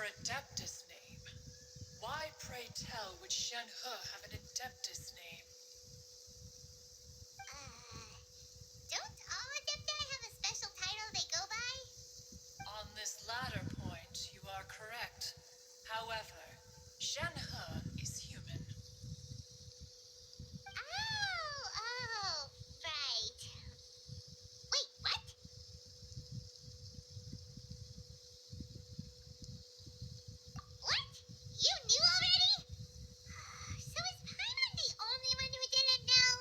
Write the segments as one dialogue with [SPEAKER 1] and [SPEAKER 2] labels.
[SPEAKER 1] Her adeptus name. Why, pray tell, would Shen He have an adeptus name?
[SPEAKER 2] Don't all Adepti have a special title they go by?
[SPEAKER 1] On this latter point, you are correct. However, Shen He is human.
[SPEAKER 2] Oh, right. Wait, what? What? You knew already? So is Paimon the only one who didn't know?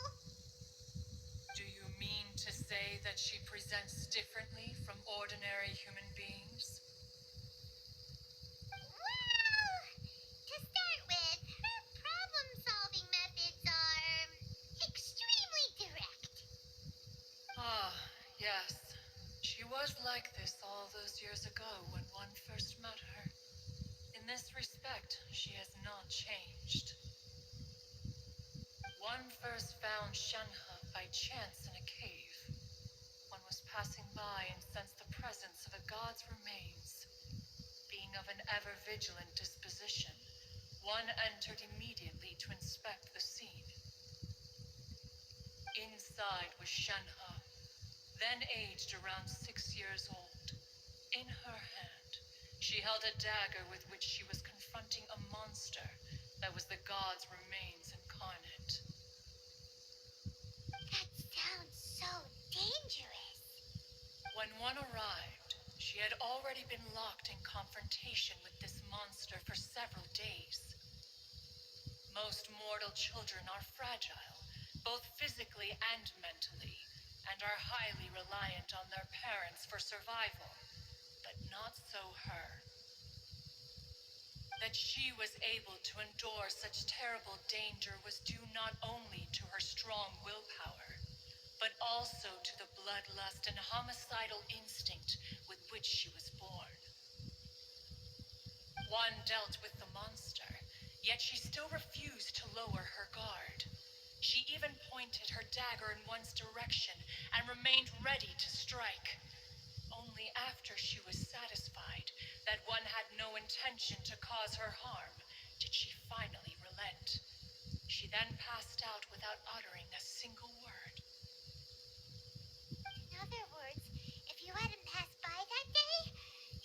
[SPEAKER 1] Do you mean to say that she presents differently from ordinary human beings?
[SPEAKER 2] Well, to start with, her problem-solving methods are extremely direct.
[SPEAKER 1] Ah, yes. She was like this all those years ago when one first met her. In this respect, she has not changed. One first found Shenhe by chance in a cave. One was passing by and sensed the presence of a god's remains. Being of an ever-vigilant disposition, one entered immediately to inspect the scene. Inside was Shenhe, then aged around 6 years old. In her hand, she held a dagger with which she was confronting a monster that was the god's remains incarnate.
[SPEAKER 2] That sounds so dangerous.
[SPEAKER 1] When one arrived, she had already been locked in confrontation with this monster for several days. Most mortal children are fragile, both physically and mentally, and are highly reliant on their parents for survival. But not so her. That she was able to endure such terrible danger was due not only to her strong willpower, but also to the bloodlust and homicidal instinct with which she was born. One dealt with the monster, yet she still refused to lower her guard. She even pointed her dagger in one's direction and remained ready to strike. Only after she was satisfied that one had no intention to cause her harm did she finally relent. She then passed out without uttering a single word.
[SPEAKER 2] In other words, if you hadn't passed by that day,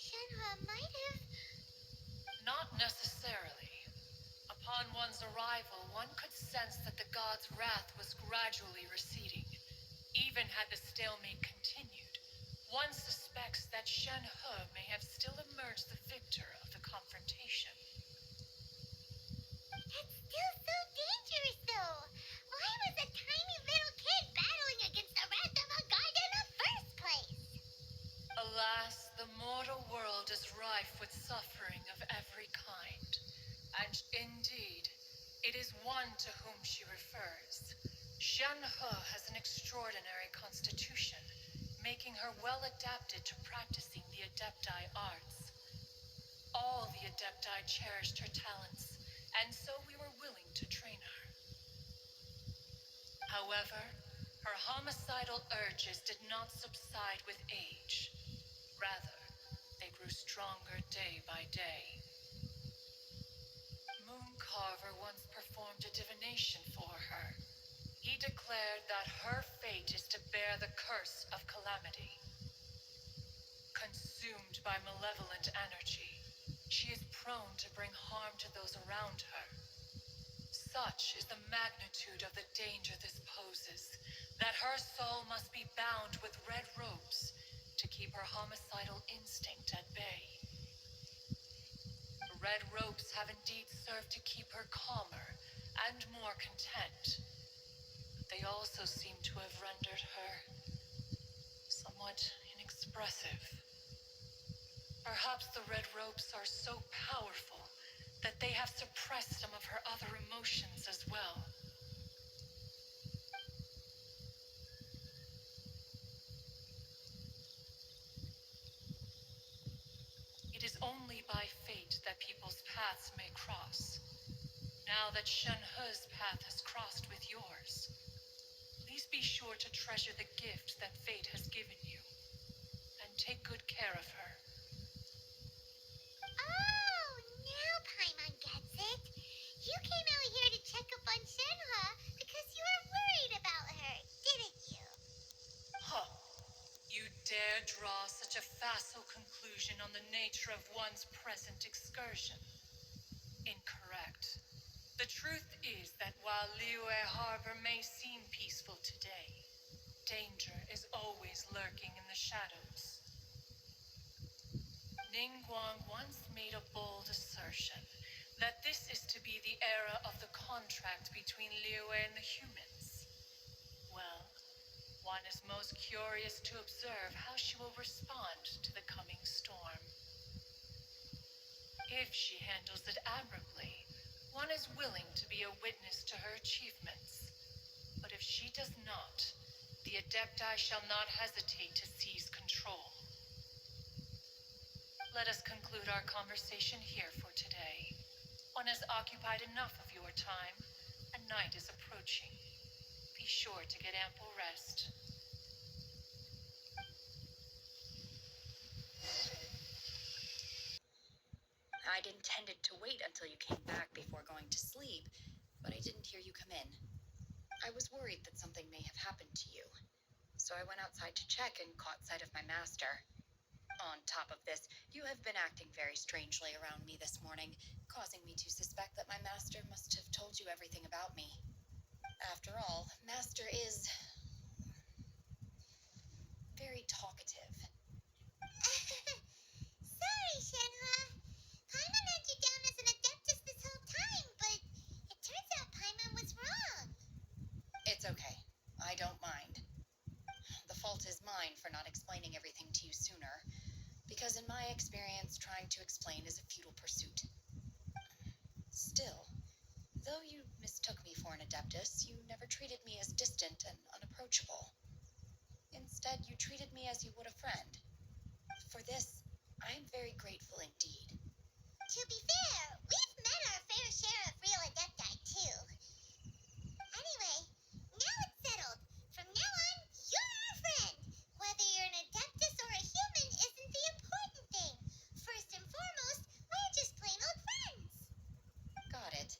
[SPEAKER 2] Shenhe might have...
[SPEAKER 1] Not necessarily. Upon one's arrival, one could sense that the god's wrath was gradually receding. Even had the stalemate continued, one suspects that Shen He may have still emerged the victor of the confrontation.
[SPEAKER 2] That's still so dangerous, though. Why was a tiny little kid battling against the wrath of a god in the first place?
[SPEAKER 1] Alas, the mortal world is rife with suffering of every kind. And indeed, it is one to whom she refers. Shen He has an extraordinary constitution, making her well adapted to practicing the Adepti arts. All the Adepti cherished her talents, and so we were willing to train her. However, her homicidal urges did not subside with age. Rather, they grew stronger day by day. Mooncarver once performed a divination for her. He declared that her fate is to bear the curse of calamity. Consumed by malevolent energy, she is prone to bring harm to those around her. Such is the magnitude of the danger this poses, that her soul must be bound with red ropes to keep her homicidal instinct at bay. The red ropes have indeed served to keep her calmer and more content. But they also seem to have rendered her somewhat inexpressive. Perhaps the red ropes are so powerful that they have suppressed some of her other emotions as well. It is only by fate that people's paths may cross. Now that Shen He's path has crossed with yours, please be sure to treasure the gift that fate has given you, and take good care of her.
[SPEAKER 2] Oh,
[SPEAKER 1] a facile conclusion on the nature of one's present excursion. Incorrect. The truth is that while Liyue Harbor may seem peaceful today, danger is always lurking in the shadows. Ningguang once made a bold assertion that this is to be the era of the contract between Liyue and the humans. Well, one is most curious to observe how she will respond to the coming storm. If she handles it admirably, one is willing to be a witness to her achievements. But if she does not, the Adepti shall not hesitate to seize control. Let us conclude our conversation here for today. One has occupied enough of your time, and night is approaching. Be sure to get ample rest.
[SPEAKER 3] I'd intended to wait until you came back before going to sleep, but I didn't hear you come in. I was worried that something may have happened to you, so I went outside to check and caught sight of my master. On top of this, you have been acting very strangely around me this morning, causing me to suspect that my master must have told you everything about me. After all, Master is very talkative.
[SPEAKER 2] Sorry, Shenhua. Paimon had you down as an adeptus this whole time, but it turns out Paimon was wrong.
[SPEAKER 3] It's okay. I don't mind. The fault is mine for not explaining everything to you sooner, because in my experience, trying to explain is a futile pursuit. Still, though you mistook me for an adeptus, you never treated me as distant and unapproachable. Instead, you treated me as you would a friend. For this, I am very grateful indeed.
[SPEAKER 2] To be fair, we've met our fair share of real adepti, too. Anyway, now it's settled. From now on, you're our friend. Whether you're an adeptus or a human isn't the important thing. First and foremost, we're just plain old friends.
[SPEAKER 3] Got it.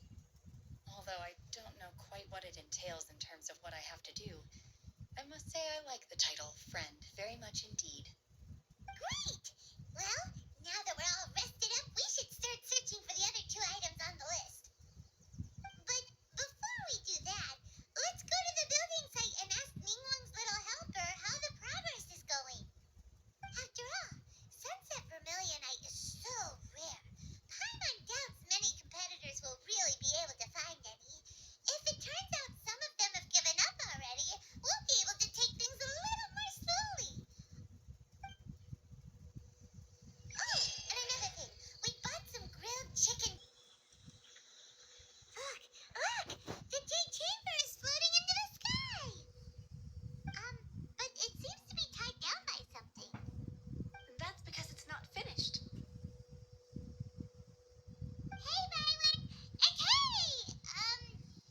[SPEAKER 3] Although I don't know quite what it entails in terms of what I have to do, I must say I like the title friend very much indeed.
[SPEAKER 2] Great! Well, now that we're all rested up, we should start searching for the other 2 items on the list. But before we do that, let's go to the building site and ask Ningguang's little helper how the progress is going. After all, sunset vermilionite is so rare. Paimon doubts many competitors will really be able to find any. If it turns out some of them have given up already, we'll be able to take things a little more slowly. Oh, and another thing. We bought some grilled chicken. Look! Look! The Jade Chamber is floating into the sky! But it seems to be tied down by something.
[SPEAKER 3] That's because it's not finished.
[SPEAKER 2] Hey, Byron! And hey!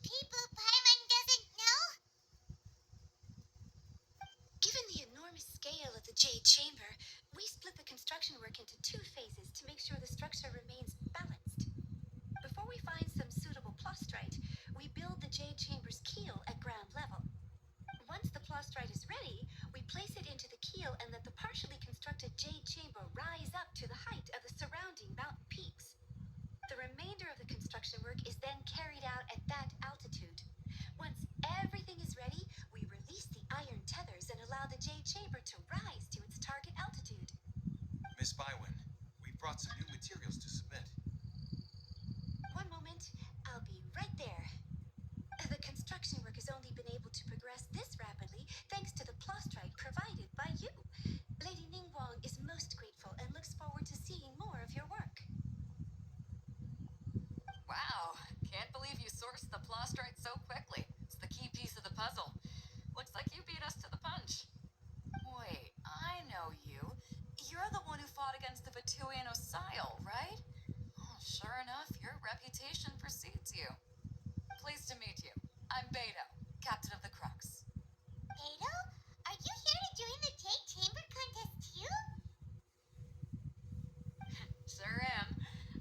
[SPEAKER 2] People Byron doesn't know?
[SPEAKER 4] Given the enormous scale of the Jade Chamber, we split the construction work into 2 phases to make sure the structure remains balanced. Before we find some suitable plastrite, we build the Jade Chamber's keel at ground level. Once the plastrite is ready, we place it into the keel and let the partially constructed Jade Chamber rise up to the height of the surrounding mountain peaks. The remainder of the construction work is then carried out at that altitude. Once everything is ready, we release the iron tethers and allow the Jade Chamber to rise to its target altitude.
[SPEAKER 5] Miss Bywin, we've brought some new materials to submit.
[SPEAKER 4] One moment, I'll be right there. The construction work has only been able to progress this rapidly thanks to the plastrite provided by you. Lady Ningguang is most grateful and looks forward to seeing more of your work.
[SPEAKER 3] Wow, can't believe you sourced the plastrite so quickly. It's the key piece of the puzzle. Looks like you beat us to the punch. Wait, I know you. You're the one who fought against the Batuian Osile, right? Oh, sure enough, your reputation precedes you. Pleased to meet you. I'm Beto, captain of the Crux.
[SPEAKER 2] Beto? Are you here to join the Jade Chamber contest too?
[SPEAKER 3] Sure am.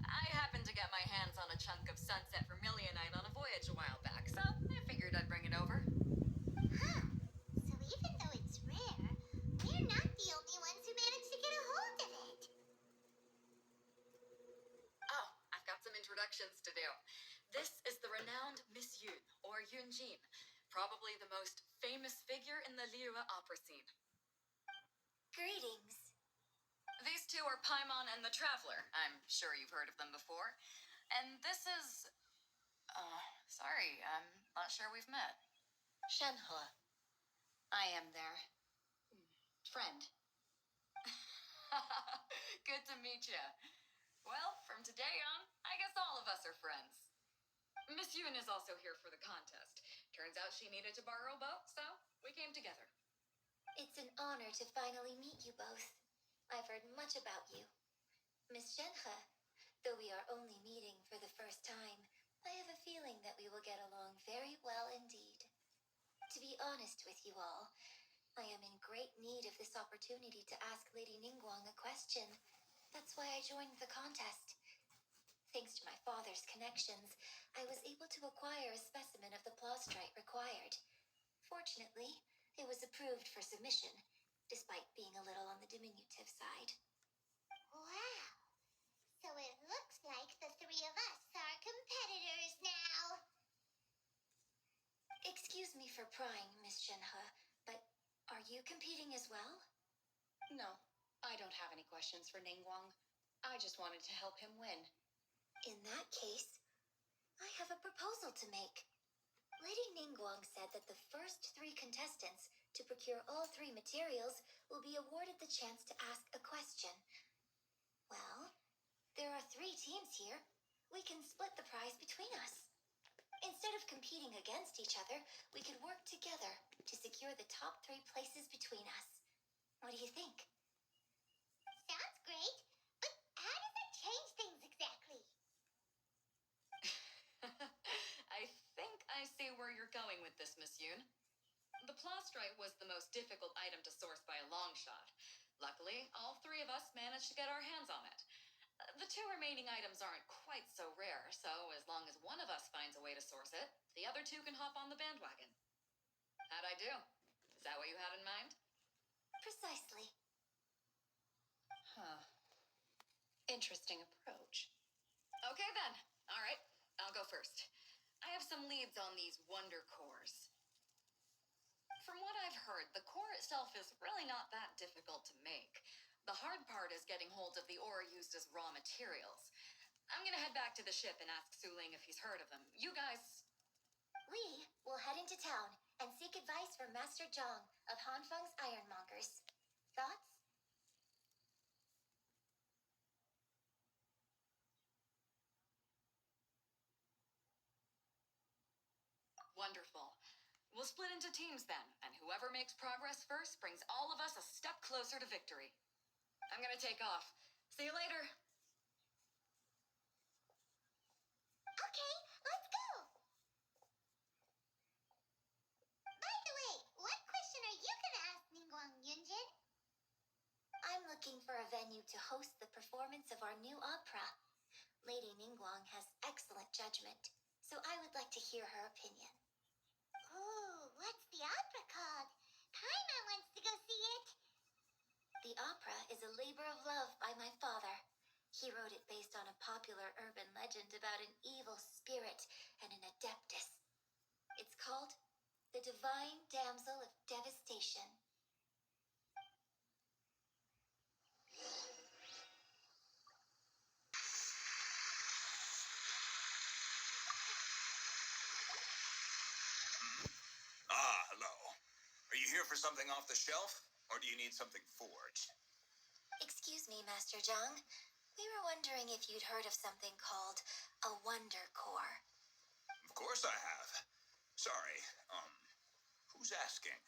[SPEAKER 3] I happened to get my hands on a chunk of sunset vermilionite on a voyage a while back, so I figured I'd bring it over.
[SPEAKER 2] Huh. So even though it's rare, we're not the only ones who managed to get a
[SPEAKER 3] instructions to do. This is the renowned Miss Yun, or Yunjin, probably the most famous figure in the Liyue opera scene.
[SPEAKER 4] Greetings.
[SPEAKER 3] These two are Paimon and the Traveler. I'm sure you've heard of them before. And this is... sorry, I'm not sure we've met. Shenhe. I am their... friend. Good to meet you. Well, from today on, I guess all of us are friends. Miss Yun is also here for the contest. Turns out she needed to borrow a boat, so we came together.
[SPEAKER 4] It's an honor to finally meet you both. I've heard much about you. Miss Shenhe, though we are only meeting for the first time, I have a feeling that we will get along very well indeed. To be honest with you all, I am in great need of this opportunity to ask Lady Ningguang a question. That's why I joined the contest. Thanks to my father's connections, I was able to acquire a specimen of the plaustrite required. Fortunately, it was approved for submission, despite being a little on the diminutive side.
[SPEAKER 2] Wow. So it looks like the three of us are competitors now.
[SPEAKER 4] Excuse me for prying, Miss Shenhe, but are you competing as well?
[SPEAKER 3] No, I don't have any questions for Ningguang. I just wanted to help him win.
[SPEAKER 4] In that case, I have a proposal to make. Lady Ningguang said that the first 3 contestants to procure all 3 materials will be awarded the chance to ask a question. Well, there are 3 teams here. We can split the prize between us. Instead of competing against each other, we could work together to secure the top 3 places between us. What do you think?
[SPEAKER 2] Sounds great, but how does that change things exactly?
[SPEAKER 3] I think I see where you're going with this, Miss Yoon. The plaustrite was the most difficult item to source by a long shot. Luckily, all 3 of us managed to get our hands on it. The 2 remaining items aren't quite so rare, so as long as one of us finds a way to source it, the other 2 can hop on the bandwagon. How'd I do? Is that what you had in mind?
[SPEAKER 4] Precisely.
[SPEAKER 3] Huh. Interesting approach. Okay then. All right, I'll go first. I have some leads on these wonder cores. From what I've heard, the core itself is really not that difficult to make. The hard part is getting hold of the ore used as raw materials. I'm gonna head back to the ship and ask Suling if he's heard of them. You guys...
[SPEAKER 4] We will head into town and seek advice from Master Zhang of Hanfeng's Ironmongers. Thoughts?
[SPEAKER 3] Wonderful. We'll split into teams then, and whoever makes progress first brings all of us a step closer to victory. I'm gonna take off. See you later.
[SPEAKER 2] Okay, let's go. By the way, what question are you gonna ask Ningguang, Yunjin?
[SPEAKER 4] I'm looking for a venue to host the performance of our new opera. Lady Ningguang has excellent judgment, so I would like to hear her opinion.
[SPEAKER 2] Ooh, what's the opera called? Paimon wants to go see it.
[SPEAKER 4] The opera is a labor of love by my father. He wrote it based on a popular urban legend about an evil spirit and an adeptus. It's called The Divine Damsel of Devastation.
[SPEAKER 5] Ah, hello. Are you here for something off the shelf, or do you need something forged?
[SPEAKER 4] Excuse me, Master Zhang. We were wondering if you'd heard of something called a Wonder Core.
[SPEAKER 5] Of course I have. Sorry, who's asking?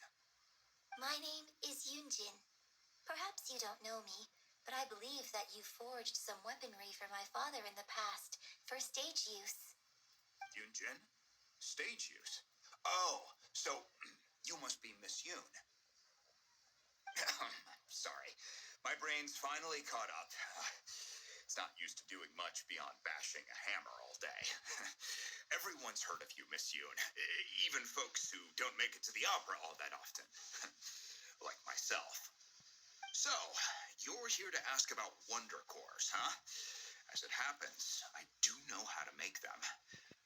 [SPEAKER 4] My name is Yunjin. Perhaps you don't know me, but I believe that you forged some weaponry for my father in the past for stage use.
[SPEAKER 5] Yunjin? Stage use? Oh, so you must be Miss Yoon. Sorry, my brain's finally caught up. It's not used to doing much beyond bashing a hammer all day. Everyone's heard of you, Miss Yoon. Even folks who don't make it to the opera all that often. Like myself. So, you're here to ask about wonder cores, huh? As it happens, I do know how to make them.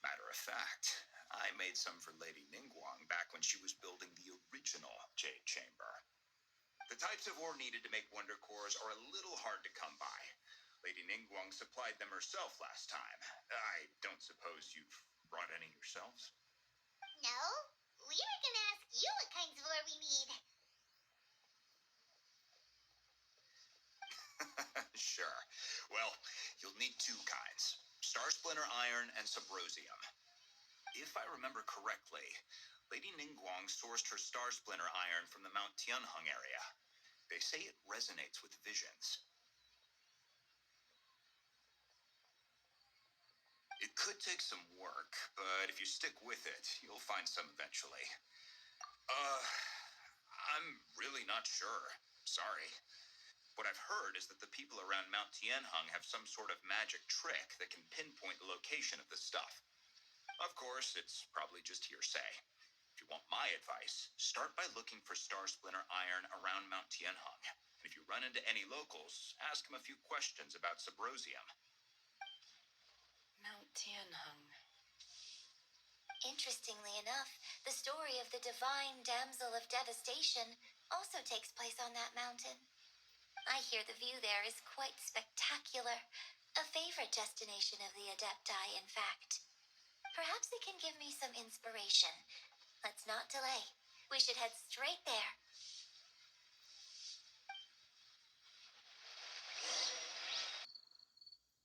[SPEAKER 5] Matter of fact, I made some for Lady Ningguang back when she was building the original Jade Chamber. The types of ore needed to make wonder cores are a little hard to come by. Lady Ningguang supplied them herself last time. I don't suppose you've brought any yourselves?
[SPEAKER 2] No, we were gonna ask you what kinds of ore we need.
[SPEAKER 5] Sure. Well, you'll need two kinds. Star Splinter Iron and Subrosium. If I remember correctly, Lady Ningguang sourced her Star Splinter Iron from the Mount Tianheng area. They say it resonates with visions. It could take some work, but if you stick with it, you'll find some eventually. I'm really not sure. Sorry. What I've heard is that the people around Mount Tianheng have some sort of magic trick that can pinpoint the location of the stuff. Of course, it's probably just hearsay. If you want my advice, start by looking for Star Splinter Iron around Mount Tianheng. And if you run into any locals, ask them a few questions about Subrosium.
[SPEAKER 3] Mount Tianheng.
[SPEAKER 4] Interestingly enough, the story of the divine damsel of devastation also takes place on that mountain. I hear the view there is quite spectacular. A favorite destination of the Adepti, in fact. Perhaps it can give me some inspiration. Let's not delay. We should head straight there.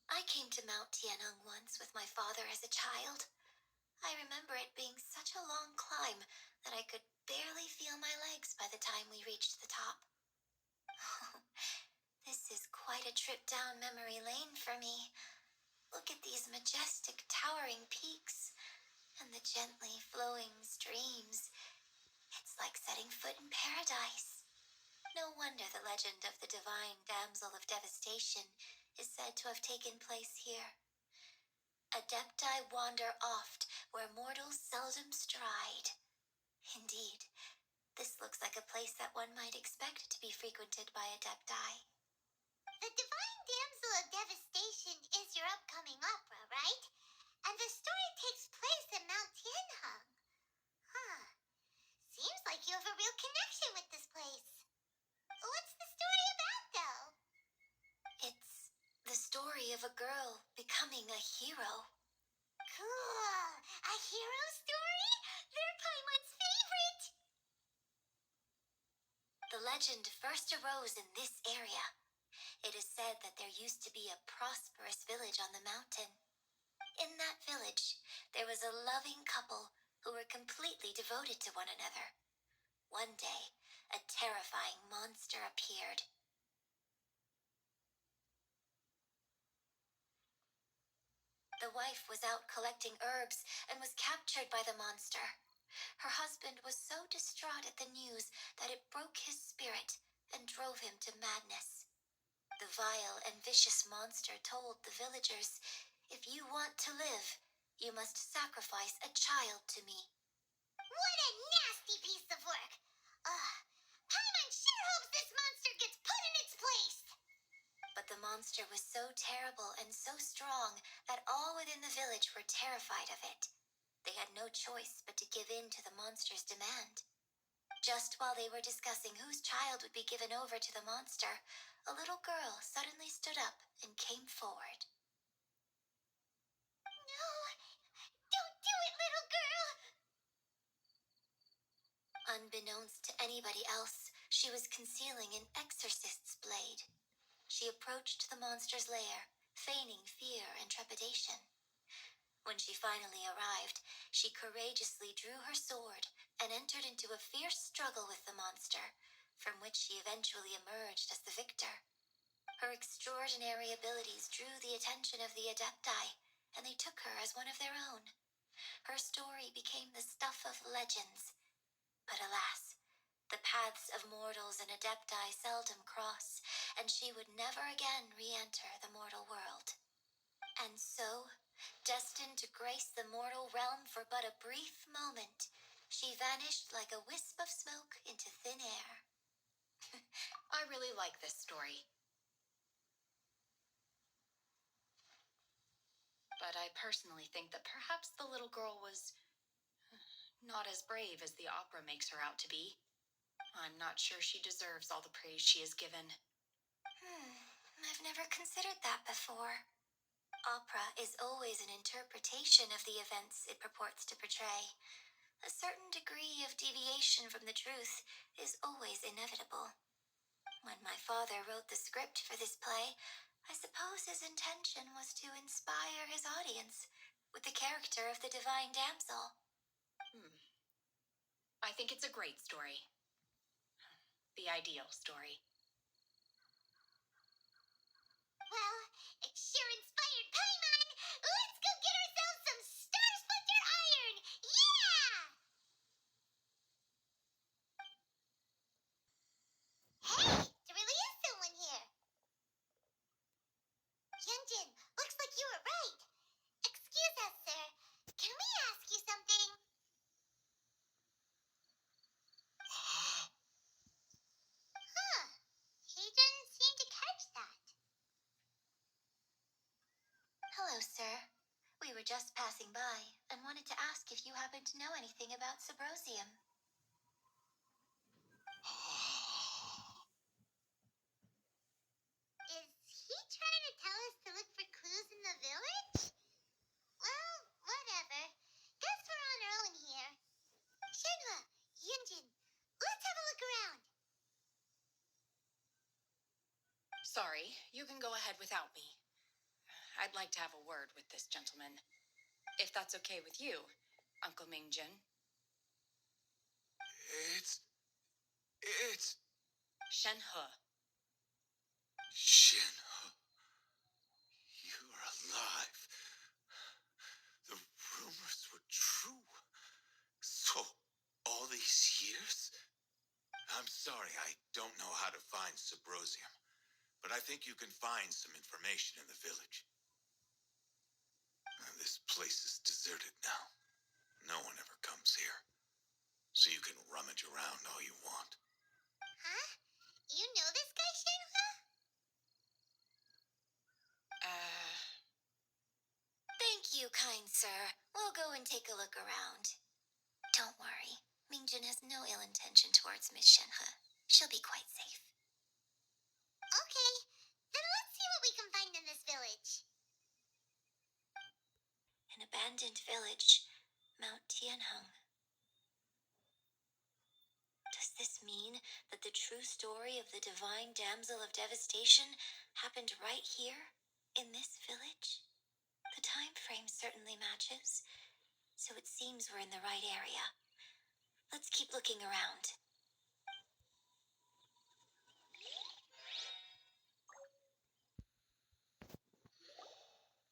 [SPEAKER 4] I came to Mount Tianheng once with my father as a child. I remember it being such a long climb that I could barely feel my legs by the time we reached the top. This is quite a trip down memory lane for me. Look at these majestic towering peaks and the gently flowing streams. It's like setting foot in paradise. No wonder the legend of the divine damsel of devastation is said to have taken place here. Adepti wander oft where mortals seldom stride. Indeed, this looks like a place that one might expect to be frequented by Adepti.
[SPEAKER 2] The Divine Damsel of Devastation is your upcoming opera, right? And the story takes place at Mount Tianheng. Huh. Seems like you have a real connection with this place. What's the story about, though?
[SPEAKER 4] It's the story of a girl becoming a hero.
[SPEAKER 2] Cool. A hero story? They're Paimon's favorite.
[SPEAKER 4] The legend first arose in this area. It is said that there used to be a prosperous village on the mountain. In that village, there was a loving couple who were completely devoted to one another. One day, a terrifying monster appeared. The wife was out collecting herbs and was captured by the monster. Her husband was so distraught at the news that it broke his spirit and drove him to madness. The vile and vicious monster told the villagers, "If you want to live, you must sacrifice a child to me."
[SPEAKER 2] What a nasty piece of work. Paimon sure hopes this monster gets put in its place.
[SPEAKER 4] But the monster was so terrible and so strong that all within the village were terrified of it. They had no choice but to give in to the monster's demand. Just while they were discussing whose child would be given over to the monster, a little girl suddenly stood up and came forward.
[SPEAKER 2] No, don't do it, little girl.
[SPEAKER 4] Unbeknownst to anybody else, she was concealing an exorcist's blade. She approached the monster's lair, feigning fear and trepidation. When she finally arrived, she courageously drew her sword and entered into a fierce struggle with the monster, from which she eventually emerged as the victor. Her extraordinary abilities drew the attention of the Adepti, and they took her as one of their own. Her story became the stuff of legends. But alas, the paths of mortals and Adepti seldom cross, and she would never again re-enter the mortal world. And so, destined to grace the mortal realm for but a brief moment, she vanished like a wisp of smoke into thin air.
[SPEAKER 3] I really like this story. I personally think that perhaps the little girl was not as brave as the opera makes her out to be. I'm not sure she deserves all the praise she is given.
[SPEAKER 4] I've never considered that before. Opera is always an interpretation of the events it purports to portray. A certain degree of deviation from the truth is always inevitable. When my father wrote the script for this play, I suppose his intention was to inspire his audience with the character of the divine damsel.
[SPEAKER 3] I think it's a great story. The ideal story.
[SPEAKER 2] Well, it sure inspired Paimon! Let's go get ourselves some Star Splinter Iron! Yeah! Hey, there really is someone here. Yunjin, looks like you were right. Excuse us, sir. Can we ask you something? Huh. He didn't seem to catch that.
[SPEAKER 4] Hello, sir. We were just passing by and wanted to ask if you happen to know anything about Subrosium.
[SPEAKER 2] Is he trying to tell us to look for clues in the village? Well, whatever. Guess we're on our own here. Shenhua, Yunjin, let's have a look around.
[SPEAKER 3] Sorry, you can go ahead without me. I'd like to have a word with this gentleman. If that's okay with you, Uncle Mingjin.
[SPEAKER 5] It's
[SPEAKER 3] Shenhe.
[SPEAKER 5] Shinho. You're alive. The rumors were true. So, all these years? I'm sorry, I don't know how to find Subrosium, but I think you can find some information in the village. This place is deserted now. No one ever comes here, so you can rummage around all you want.
[SPEAKER 2] Huh? You know this guy, Shenhua?
[SPEAKER 4] Thank you, kind sir. We'll go and take a look around. Don't worry. Mingjin has no ill intention towards Miss Shenhe. She'll be quite safe.
[SPEAKER 2] Okay, then let's see what we can find in this village.
[SPEAKER 4] An abandoned village, Mount Tianheng. Does this mean that the true story of the divine damsel of devastation happened right here, in this village? The time frame certainly matches, so it seems we're in the right area. Let's keep looking around.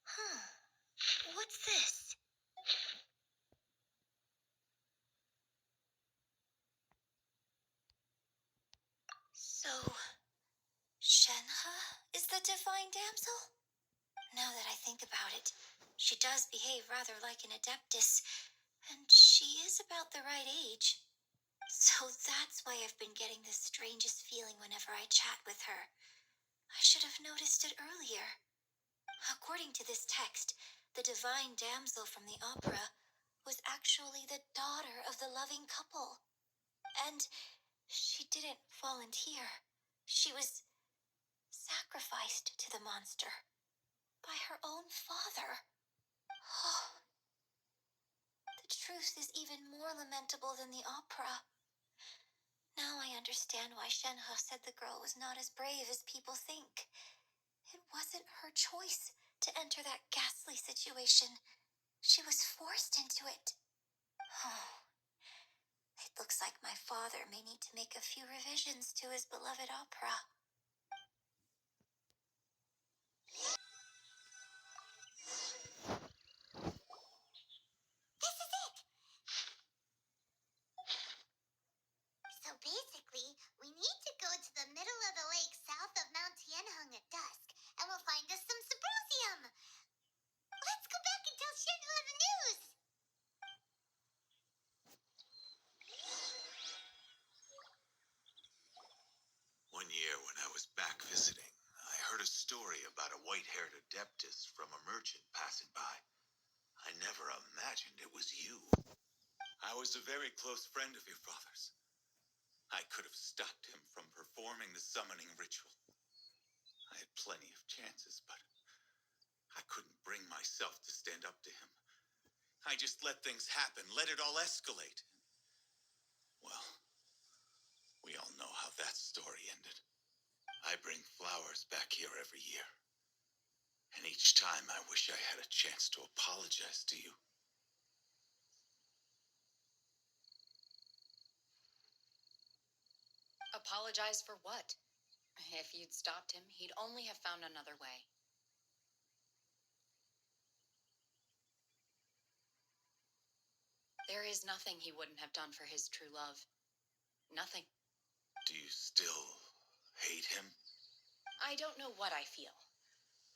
[SPEAKER 4] Huh. What's this? So, Shenhe is the divine damsel? Now that I think about it, she does behave rather like an adeptus, and she is about the right age. So that's why I've been getting the strangest feeling whenever I chat with her. I should have noticed it earlier. According to this text, the divine damsel from the opera was actually the daughter of the loving couple. And she didn't volunteer. She was sacrificed to the monster by her own father. Oh, the truth is even more lamentable than the opera. Now I understand why Shenhe said the girl was not as brave as people think. It wasn't her choice to enter that ghastly situation. She was forced into it. Oh, it looks like my father may need to make a few revisions to his beloved opera.
[SPEAKER 2] This is it! So basically, we need to go to the middle of the lake south of Mount Tianheng at dusk, and we'll find us some Subrosium! Let's go back and tell Shenhua the news!
[SPEAKER 5] One year when I was back visiting, I heard a story about a white-haired adeptus from a merchant passing by. never imagined it was you. I was a very close friend of your father's. I could have stopped him from performing the summoning ritual. I had plenty of chances, but I couldn't bring myself to stand up to him. I just let things happen, let it all escalate. Well, we all know how that story ended. I bring flowers back here every year. And each time I wish I had a chance to apologize to you.
[SPEAKER 3] Apologize for what? If you'd stopped him, he'd only have found another way. There is nothing he wouldn't have done for his true love. Nothing.
[SPEAKER 5] Do you still hate him?
[SPEAKER 3] I don't know what I feel.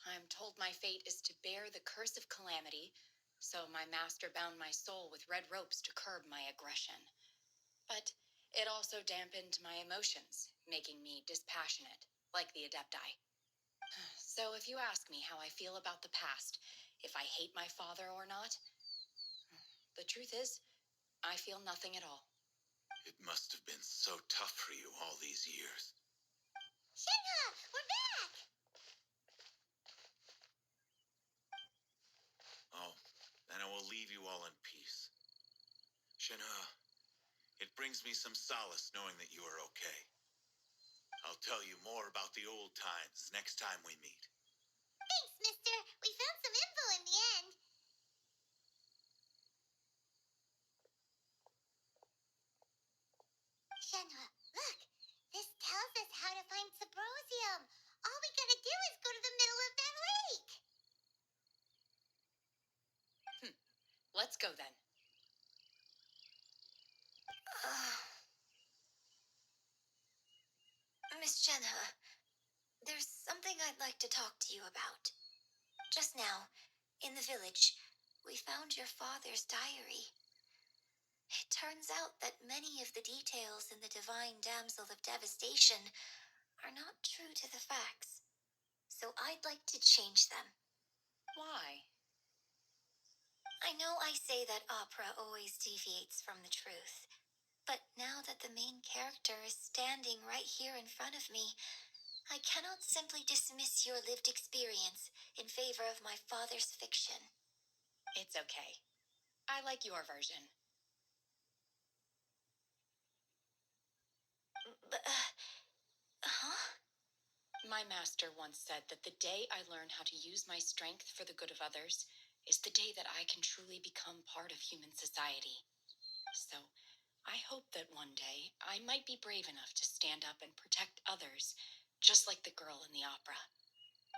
[SPEAKER 3] I'm told my fate is to bear the curse of calamity, so my master bound my soul with red ropes to curb my aggression. But it also dampened my emotions, making me dispassionate, like the Adepti. So if you ask me how I feel about the past, if I hate my father or not, the truth is, I feel nothing at all.
[SPEAKER 5] It must have been so tough for you all these years.
[SPEAKER 2] Shenhe, we're back!
[SPEAKER 5] Oh, then I will leave you all in peace. Shinha, it brings me some solace knowing that you are okay. I'll tell you more about the old times next time we meet.
[SPEAKER 2] Thanks, mister. We found some info in the end. Shenhe, look. This tells us how to find Sabrosium. All we gotta do is go to the middle of that lake.
[SPEAKER 3] Let's go then.
[SPEAKER 4] Miss Shenhe, there's something I'd like to talk to you about. Just now, in the village, we found your father's diary. It turns out that many of the details in the Divine Damsel of Devastation are not true to the facts. So I'd like to change them.
[SPEAKER 3] Why?
[SPEAKER 4] I know I say that opera always deviates from the truth, but now that the main character is standing right here in front of me, I cannot simply dismiss your lived experience in favor of my father's fiction.
[SPEAKER 3] It's okay. I like your version.
[SPEAKER 4] But, huh?
[SPEAKER 3] My master once said that the day I learn how to use my strength for the good of others is the day that I can truly become part of human society. So, I hope that one day I might be brave enough to stand up and protect others, just like the girl in the opera.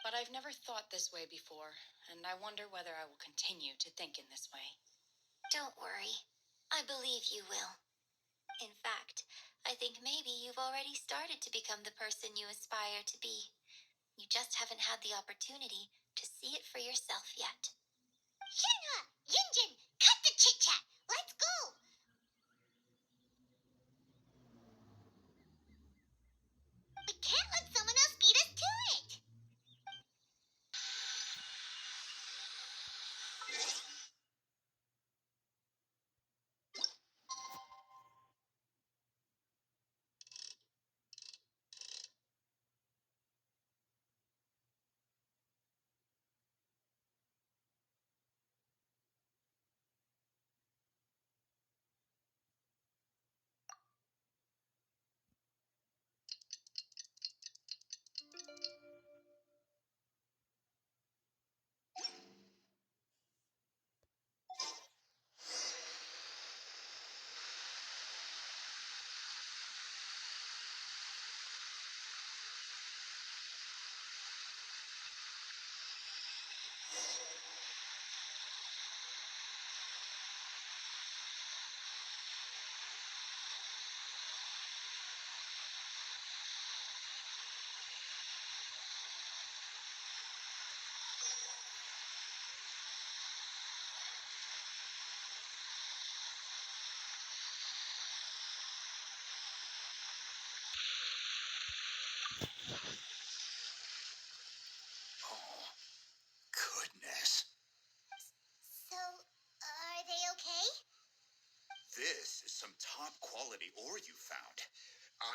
[SPEAKER 3] But I've never thought this way before, and I wonder whether I will continue to think in this way.
[SPEAKER 4] Don't worry. I believe you will. In fact, I think maybe you've already started to become the person you aspire to be. You just haven't had the opportunity to see it for yourself yet.
[SPEAKER 2] Shenhe, Yunjin, cut the chit-chat. Let's go. We can't let someone else beat us to it.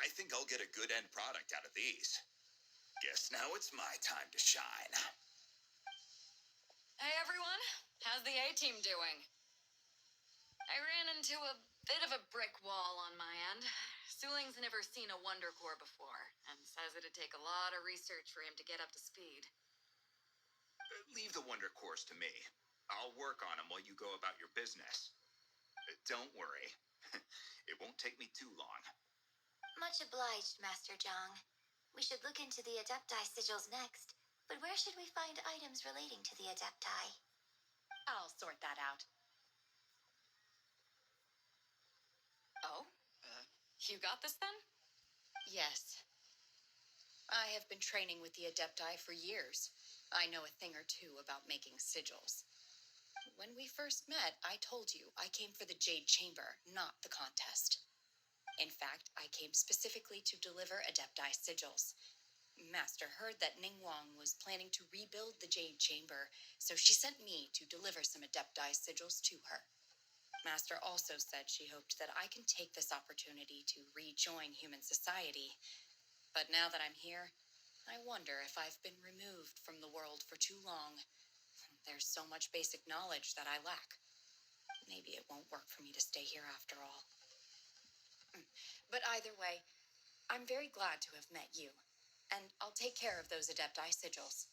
[SPEAKER 5] I think I'll get a good end product out of these. Guess now it's my time to shine.
[SPEAKER 3] Hey everyone, how's the A-team doing? I ran into a bit of a brick wall on my end. Suling's never seen a Wonder Core before, and says it'd take a lot of research for him to get up to speed.
[SPEAKER 5] Leave the Wonder Course to me. I'll work on them while you go about your business. Don't worry. It won't take me too long.
[SPEAKER 2] Much obliged, Master Zhang. We should look into the Adepti sigils next. But where should we find items relating to the Adepti?
[SPEAKER 3] I'll sort that out. Oh? You got this then? Yes. I have been training with the Adepti for years. I know a thing or two about making sigils. When we first met, I told you I came for the Jade Chamber, not the contest. In fact, I came specifically to deliver Adepti sigils. Master heard that Ningguang was planning to rebuild the Jade Chamber, so she sent me to deliver some Adepti sigils to her. Master also said she hoped that I can take this opportunity to rejoin human society. But now that I'm here, I wonder if I've been removed from the world for too long. There's so much basic knowledge that I lack. Maybe it won't work for me to stay here after all. But either way, I'm very glad to have met you, and I'll take care of those Adepti sigils.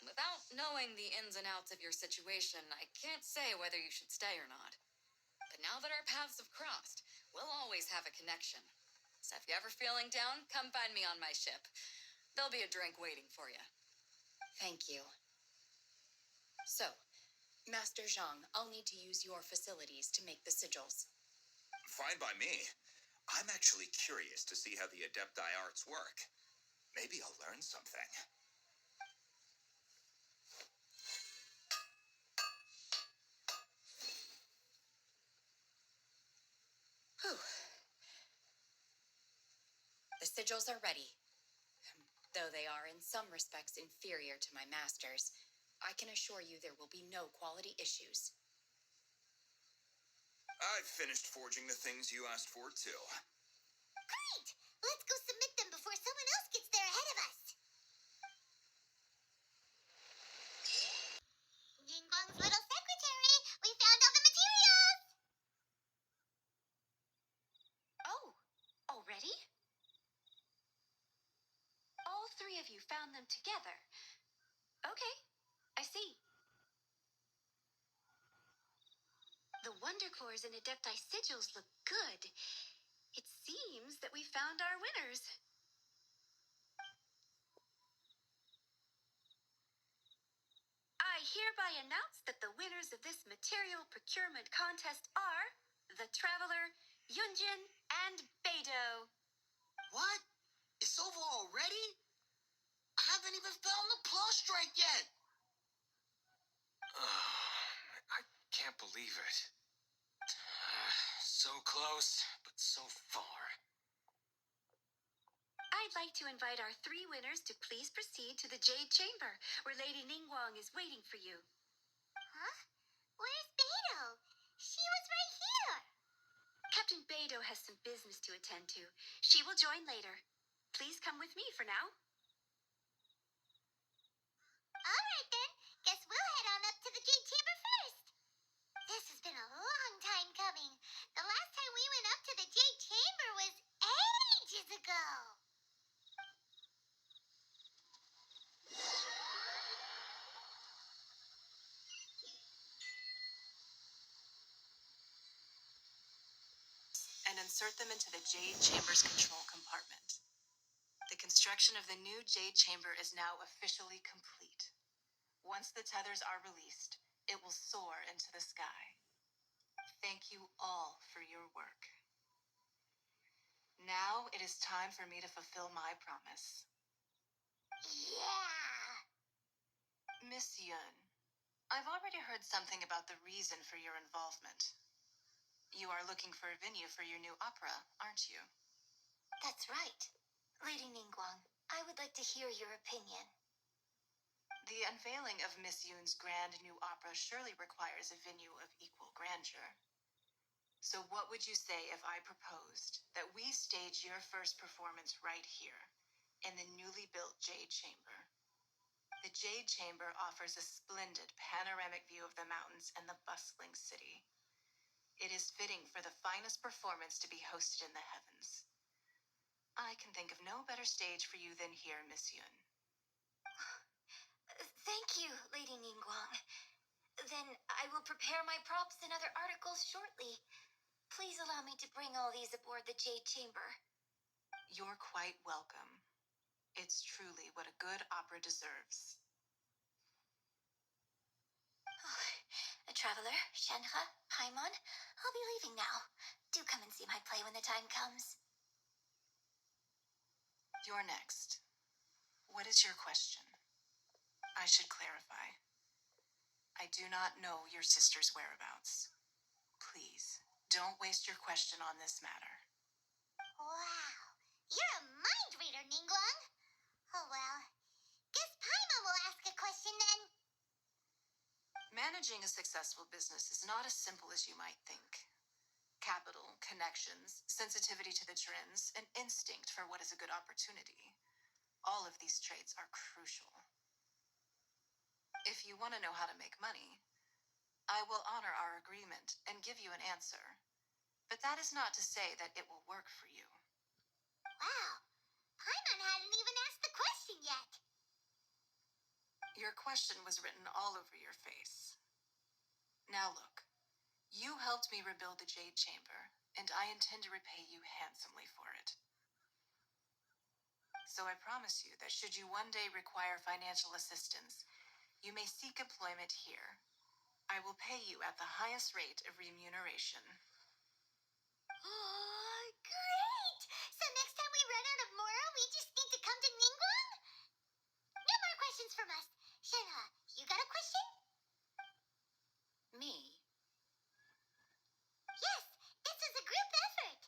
[SPEAKER 3] Without knowing the ins and outs of your situation, I can't say whether you should stay or not. But now that our paths have crossed, we'll always have a connection. So if you're ever feeling down, come find me on my ship. There'll be a drink waiting for you. Thank you. So, Master Zhang, I'll need to use your facilities to make the sigils.
[SPEAKER 5] Fine by me. I'm actually curious to see how the Adepti arts work. Maybe I'll learn something.
[SPEAKER 3] Whew. The sigils are ready. Though they are in some respects inferior to my master's, I can assure you there will be no quality issues.
[SPEAKER 5] I've finished forging the things you asked for, too.
[SPEAKER 2] Great! Let's go submit them before someone else gets there ahead of us. Ningguang's little secretary, we found all the materials!
[SPEAKER 4] Oh, already? All three of you found them together. Okay, I see. The Wonder Cores and Adepti sigils look good. It seems that we found our winners. I hereby announce that the winners of this material procurement contest are the Traveler, Yunjin, and Beidou.
[SPEAKER 6] What? It's over already? I haven't even found the plus strike yet. I can't believe it. So close, but so far.
[SPEAKER 4] I'd like to invite our three winners to please proceed to the Jade Chamber, where Lady Ningguang is waiting for you.
[SPEAKER 2] Huh? Where's Beidou? She was right here.
[SPEAKER 4] Captain Beidou has some business to attend to. She will join later. Please come with me for now.
[SPEAKER 2] All right, then. Guess we'll head on up to the Jade Chamber first. This has been a long time coming. The last time we went up to the Jade Chamber was ages ago.
[SPEAKER 7] And insert them into the Jade Chamber's control compartment. The construction of the new Jade Chamber is now officially complete. Once the tethers are released, it will soar into the sky. Thank you all for your work. Now it is time for me to fulfill my promise.
[SPEAKER 2] Yeah.
[SPEAKER 7] Miss Yun, I've already heard something about the reason for your involvement. You are looking for a venue for your new opera, aren't you?
[SPEAKER 2] That's right. Lady Ningguang, I would like to hear your opinion.
[SPEAKER 7] The unveiling of Miss Yun's grand new opera surely requires a venue of equal grandeur. So what would you say if I proposed that we stage your first performance right here in the newly built Jade Chamber? The Jade Chamber offers a splendid panoramic view of the mountains and the bustling city. It is fitting for the finest performance to be hosted in the heavens. I can think of no better stage for you than here, Miss Yun.
[SPEAKER 4] Thank you, Lady Ningguang. Then I will prepare my props and other articles shortly. Please allow me to bring all these aboard the Jade Chamber.
[SPEAKER 7] You're quite welcome. It's truly what a good opera deserves.
[SPEAKER 4] Traveler, Shenhe, Paimon, I'll be leaving now. Do come and see my play when the time comes.
[SPEAKER 7] You're next. What is your question? I should clarify. I do not know your sister's whereabouts. Please, don't waste your question on this matter.
[SPEAKER 2] Wow. You're a mind reader, Ningguang. Oh well. Guess Paimon will ask a question then.
[SPEAKER 7] Managing a successful business is not as simple as you might think. Capital, connections, sensitivity to the trends, and instinct for what is a good opportunity. All of these traits are crucial. If you want to know how to make money, I will honor our agreement and give you an answer. But that is not to say that it will work for you.
[SPEAKER 2] Wow. Paimon hadn't even asked the question yet.
[SPEAKER 7] Your question was written all over your face. Now look, you helped me rebuild the Jade Chamber, and I intend to repay you handsomely for it. So I promise you that should you one day require financial assistance, you may seek employment here. I will pay you at the highest rate of remuneration.
[SPEAKER 2] Oh, great! So next time we run out of Mora, we just need to come to Ningguang? No more questions from us. Shenhe, you got a question?
[SPEAKER 3] Me?
[SPEAKER 2] Yes, this is a group effort.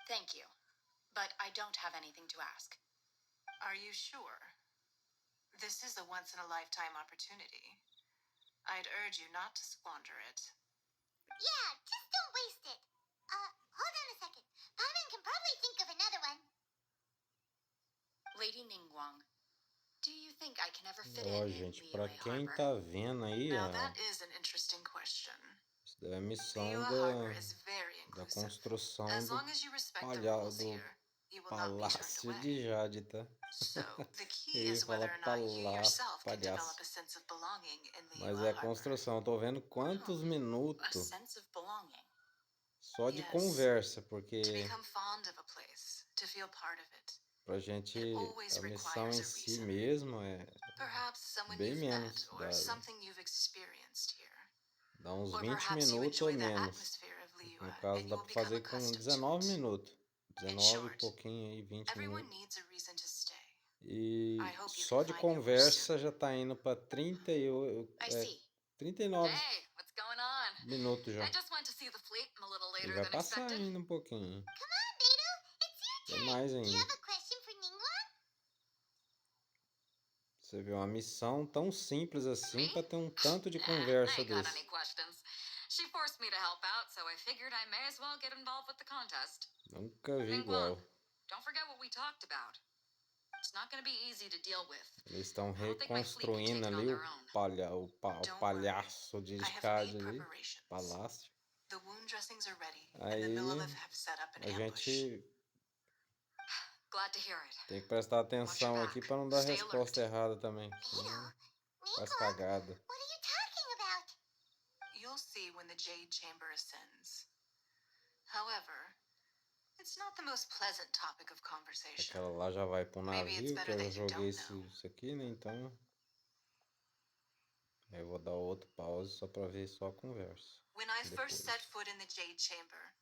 [SPEAKER 3] Thank you. But I don't have anything to ask.
[SPEAKER 7] Are you sure? This is a once-in-a-lifetime opportunity. I'd urge you not to squander it.
[SPEAKER 2] Yeah, just don't waste it. Hold on a second. Paimon can probably think of another one.
[SPEAKER 3] Lady Ningguang, do you think I can ever fit
[SPEAKER 8] Ó,
[SPEAKER 3] in
[SPEAKER 8] gente,
[SPEAKER 3] Liyue
[SPEAKER 8] pra quem
[SPEAKER 3] Harbor?
[SPEAKER 8] tá vendo aí,
[SPEAKER 7] Now that is an interesting question.
[SPEAKER 8] isso daí é a missão
[SPEAKER 7] Liyue Harbor is very
[SPEAKER 8] da
[SPEAKER 7] inclusive.
[SPEAKER 8] construção
[SPEAKER 7] As
[SPEAKER 8] do
[SPEAKER 7] long as you respect the rules
[SPEAKER 8] do
[SPEAKER 7] here, you will not be turned
[SPEAKER 8] Palácio
[SPEAKER 7] away.
[SPEAKER 8] de Jade, tá?
[SPEAKER 7] So, the key
[SPEAKER 8] Eu ia
[SPEAKER 7] is whether
[SPEAKER 8] falar
[SPEAKER 7] or not you
[SPEAKER 8] palácio,
[SPEAKER 7] yourself can develop
[SPEAKER 8] palhaço.
[SPEAKER 7] a sense of belonging in
[SPEAKER 8] Mas
[SPEAKER 7] Liyue
[SPEAKER 8] é
[SPEAKER 7] Harbor.
[SPEAKER 8] construção. Eu tô vendo quantos
[SPEAKER 3] A
[SPEAKER 8] minutos
[SPEAKER 3] sense of belonging.
[SPEAKER 8] só de
[SPEAKER 7] Yes.
[SPEAKER 8] conversa,
[SPEAKER 7] To
[SPEAKER 8] porque
[SPEAKER 7] become fond of a place, to feel part of it.
[SPEAKER 8] pra gente
[SPEAKER 7] It always
[SPEAKER 8] a missão
[SPEAKER 7] requires
[SPEAKER 8] em
[SPEAKER 7] a
[SPEAKER 8] si
[SPEAKER 7] reason.
[SPEAKER 8] mesmo é
[SPEAKER 7] Perhaps someone
[SPEAKER 8] bem
[SPEAKER 7] you've met
[SPEAKER 8] menos,
[SPEAKER 7] or something you've experienced here.
[SPEAKER 8] dá uns
[SPEAKER 7] Or
[SPEAKER 8] 20
[SPEAKER 7] perhaps you
[SPEAKER 8] minutos ou
[SPEAKER 7] enjoy the
[SPEAKER 8] menos.
[SPEAKER 7] atmosphere of Liyue
[SPEAKER 8] No caso,
[SPEAKER 7] and
[SPEAKER 8] dá
[SPEAKER 7] you'll
[SPEAKER 8] pra
[SPEAKER 7] become
[SPEAKER 8] fazer com
[SPEAKER 7] accustomed
[SPEAKER 8] 19
[SPEAKER 7] to it.
[SPEAKER 8] minutos.
[SPEAKER 7] In
[SPEAKER 8] 19 e
[SPEAKER 7] short,
[SPEAKER 8] pouquinho aí, 20
[SPEAKER 7] everyone
[SPEAKER 8] minutos.
[SPEAKER 7] needs a reason to stay.
[SPEAKER 8] E
[SPEAKER 7] I hope you
[SPEAKER 8] só
[SPEAKER 7] can
[SPEAKER 8] de
[SPEAKER 7] find yours
[SPEAKER 8] conversa
[SPEAKER 7] soon.
[SPEAKER 8] já tá indo pra 39
[SPEAKER 3] Hey, what's going on?
[SPEAKER 8] minutos já.
[SPEAKER 3] I just went to see the fleet a little
[SPEAKER 8] E
[SPEAKER 3] later
[SPEAKER 8] vai
[SPEAKER 3] than
[SPEAKER 8] passar
[SPEAKER 3] expected.
[SPEAKER 8] ainda um pouquinho.
[SPEAKER 2] Come on, Beidou. It's your
[SPEAKER 8] Tem
[SPEAKER 2] turn.
[SPEAKER 8] mais
[SPEAKER 2] Do you
[SPEAKER 8] ainda.
[SPEAKER 2] have a question for Ningguang?
[SPEAKER 8] Você vê uma missão tão simples assim
[SPEAKER 3] Me?
[SPEAKER 8] pra ter um tanto de
[SPEAKER 3] Nah,
[SPEAKER 8] conversa
[SPEAKER 3] I ain't got
[SPEAKER 8] desse.
[SPEAKER 3] any questions. She forced me to help out, so I figured I may as well get involved with the contest.
[SPEAKER 8] Nunca vi
[SPEAKER 3] Ningguang,
[SPEAKER 8] igual.
[SPEAKER 3] don't forget what we talked about. It's not going to be easy to deal with.
[SPEAKER 8] Eles estão
[SPEAKER 3] I don't think my fleet can
[SPEAKER 8] reconstruindo
[SPEAKER 3] take it on
[SPEAKER 8] ali
[SPEAKER 3] their own.
[SPEAKER 8] o
[SPEAKER 7] Don't
[SPEAKER 8] palhaço de
[SPEAKER 7] I have
[SPEAKER 8] Jade
[SPEAKER 7] made
[SPEAKER 8] ali.
[SPEAKER 7] preparations.
[SPEAKER 8] Palácio.
[SPEAKER 7] The wound dressings are ready, and the
[SPEAKER 8] Aí
[SPEAKER 7] Mililith have set up an
[SPEAKER 8] a
[SPEAKER 7] ambush.
[SPEAKER 8] gente
[SPEAKER 3] Glad to hear it.
[SPEAKER 8] tem que prestar atenção aqui pra não dar
[SPEAKER 3] Stay
[SPEAKER 8] resposta errada também.
[SPEAKER 2] Beidou,
[SPEAKER 8] Senão faz
[SPEAKER 2] Ningguang,
[SPEAKER 8] cagada.
[SPEAKER 2] what are you talking about?
[SPEAKER 7] You'll see when the Jade Chamber ascends. However, it's not the most pleasant topic of conversation.
[SPEAKER 8] Aquela lá já vai pro
[SPEAKER 7] Maybe it's
[SPEAKER 8] navio, que
[SPEAKER 7] better
[SPEAKER 8] eu já
[SPEAKER 7] that you
[SPEAKER 8] joguei
[SPEAKER 7] don't know.
[SPEAKER 8] isso aqui, né? Então. Aí eu vou dar outro pause só pra ver só a conversa.
[SPEAKER 7] When I
[SPEAKER 8] Depois.
[SPEAKER 7] first set foot in the Jade Chamber,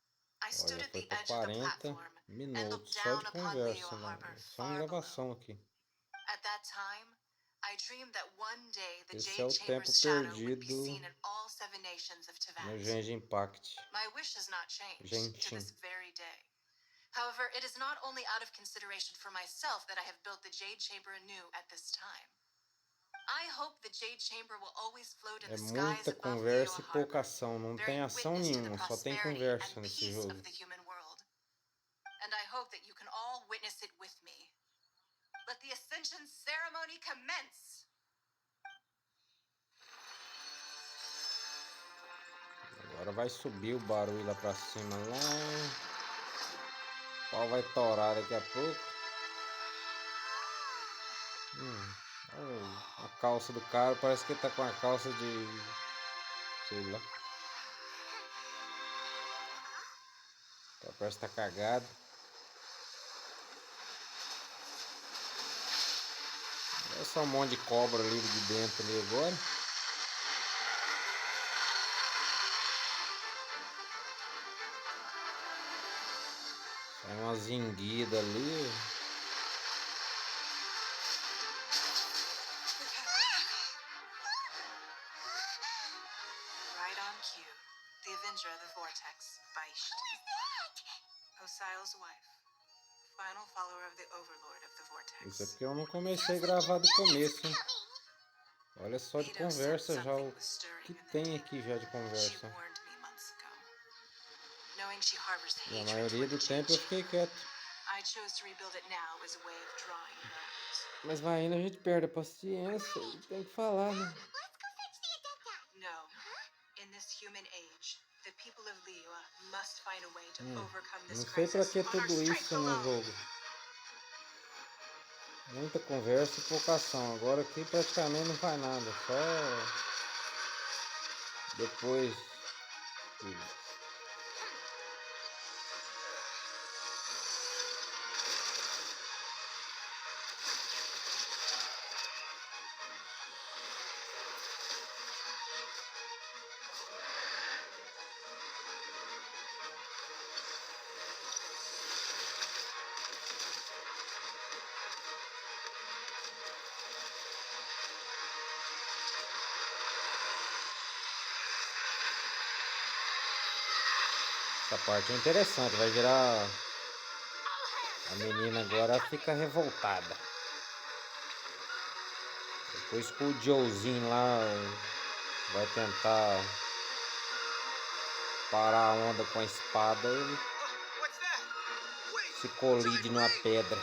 [SPEAKER 7] I
[SPEAKER 8] Ó,
[SPEAKER 7] stood
[SPEAKER 8] já
[SPEAKER 7] at
[SPEAKER 8] foi
[SPEAKER 7] the
[SPEAKER 8] pra
[SPEAKER 7] edge of the
[SPEAKER 8] 40
[SPEAKER 7] platform and looked
[SPEAKER 8] minutos só
[SPEAKER 7] down
[SPEAKER 8] de
[SPEAKER 7] upon
[SPEAKER 8] conversa,
[SPEAKER 7] Liyue
[SPEAKER 8] né?
[SPEAKER 7] Harbor
[SPEAKER 8] Só em
[SPEAKER 7] far
[SPEAKER 8] gravação
[SPEAKER 7] below.
[SPEAKER 8] aqui.
[SPEAKER 7] At that time, I dreamed that one day the
[SPEAKER 8] Esse é
[SPEAKER 7] Jade
[SPEAKER 8] o tempo
[SPEAKER 7] Chamber's shadow would be
[SPEAKER 8] perdido
[SPEAKER 7] seen in all 7 nations of
[SPEAKER 8] no
[SPEAKER 7] Teyvat.
[SPEAKER 8] Genshin Impact.
[SPEAKER 7] My wish has not changed to
[SPEAKER 8] Genshin.
[SPEAKER 7] this very day. However, it is not only out of consideration for myself that I have built the Jade Chamber anew at this time. I hope the Jade Chamber will always float in
[SPEAKER 8] É
[SPEAKER 7] the skies
[SPEAKER 8] muita
[SPEAKER 7] above
[SPEAKER 8] conversa e
[SPEAKER 7] Liyue
[SPEAKER 8] pouca
[SPEAKER 7] Harbor,
[SPEAKER 8] ação. Não tem
[SPEAKER 7] bearing
[SPEAKER 8] ação
[SPEAKER 7] witness to the
[SPEAKER 8] nenhuma, só tem
[SPEAKER 7] prosperity
[SPEAKER 8] conversa
[SPEAKER 7] and
[SPEAKER 8] nesse
[SPEAKER 7] peace
[SPEAKER 8] jogo.
[SPEAKER 7] of the human world. And I hope that you can all witness it with me. Let the Ascension ceremony commence!
[SPEAKER 8] Agora vai subir o barulho lá pra cima. Lá. O pau vai torar daqui a pouco. A calça do cara parece que ele tá com a calça de... sei lá. Parece que tá cagado. É só um monte de cobra ali de dentro ali agora. Sai uma zinguida ali.
[SPEAKER 7] Right on cue. The Avenger of the Vortex, Beisht.
[SPEAKER 2] Who is that?
[SPEAKER 7] Osial's wife. Final follower of the Overlord of the Vortex.
[SPEAKER 8] Isso aqui eu não comecei a gravar do começo, hein?
[SPEAKER 2] Coming.
[SPEAKER 8] Olha só de
[SPEAKER 7] Leto sensed
[SPEAKER 8] conversa já
[SPEAKER 7] something
[SPEAKER 8] o
[SPEAKER 7] was stirring
[SPEAKER 8] que
[SPEAKER 7] in the
[SPEAKER 8] tem
[SPEAKER 7] deep.
[SPEAKER 8] aqui já de
[SPEAKER 7] She
[SPEAKER 8] conversa.
[SPEAKER 7] warned me months ago. Knowing she harbors
[SPEAKER 8] E a
[SPEAKER 7] hatred
[SPEAKER 8] maioria
[SPEAKER 7] toward
[SPEAKER 8] do
[SPEAKER 7] the
[SPEAKER 8] tempo
[SPEAKER 7] Jade
[SPEAKER 8] eu fiquei
[SPEAKER 7] Chamber,
[SPEAKER 8] quieto.
[SPEAKER 7] I chose to rebuild it now as a way of drawing bones.
[SPEAKER 8] Mas vai indo, a gente perde a paciência e tem que falar, né?
[SPEAKER 2] Let's go fetch the Adepta.
[SPEAKER 7] No. In this human age, the people of Liyue must find a way to overcome this
[SPEAKER 8] Não sei pra
[SPEAKER 7] crisis
[SPEAKER 8] que
[SPEAKER 7] on our
[SPEAKER 8] tudo
[SPEAKER 7] strength
[SPEAKER 8] isso no
[SPEAKER 7] alone.
[SPEAKER 8] jogo. Muita conversa e pouca ação. Agora aqui praticamente não faz nada. Só depois que... Essa parte é interessante, vai virar... A menina agora fica revoltada. Depois que o Joezinho lá vai tentar parar a onda com a espada, ele se colide numa pedra.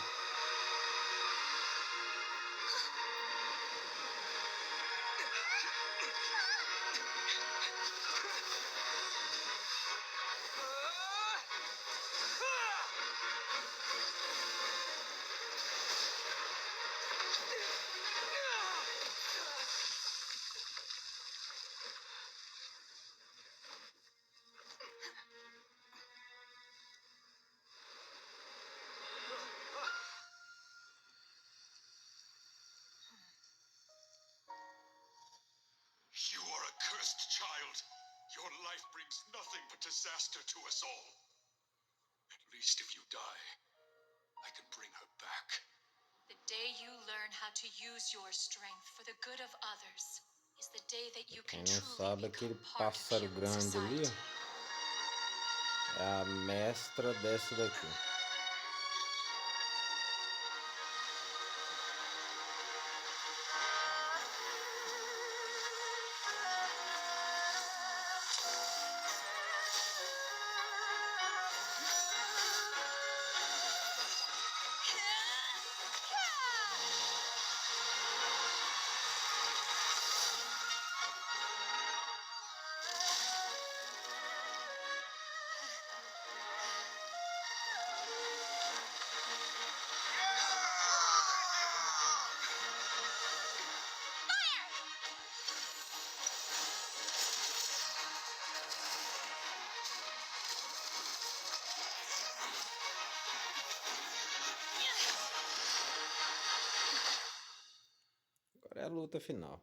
[SPEAKER 5] You are a cursed child. Your life brings nothing but disaster to us all. At least if you die, I can bring her back.
[SPEAKER 1] The day you learn how to use your strength for the good of others is the day that you
[SPEAKER 8] Quem
[SPEAKER 1] can
[SPEAKER 8] não
[SPEAKER 1] truly
[SPEAKER 8] sabe,
[SPEAKER 1] become
[SPEAKER 8] aquele
[SPEAKER 1] part of
[SPEAKER 8] pássaro
[SPEAKER 1] human
[SPEAKER 8] grande ali,
[SPEAKER 1] society.
[SPEAKER 8] ó, é a mestra dessa daqui. Agora é a luta final.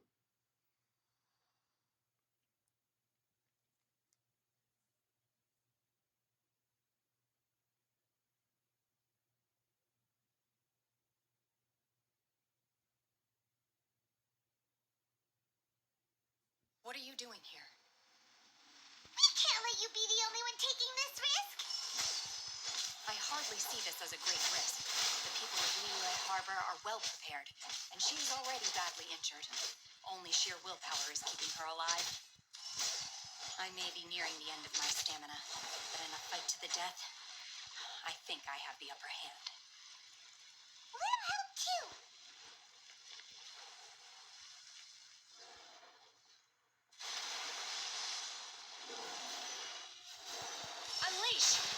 [SPEAKER 3] What are you doing here?
[SPEAKER 2] We can't let you be the only one taking this risk.
[SPEAKER 3] I hardly see this as a great risk. The people of Liyue Harbor are well prepared, and she is already badly injured. Only sheer willpower is keeping her alive. I may be nearing the end of my stamina, but in a fight to the death, I think I have the upper hand.
[SPEAKER 2] We'll help too.
[SPEAKER 3] Unleash!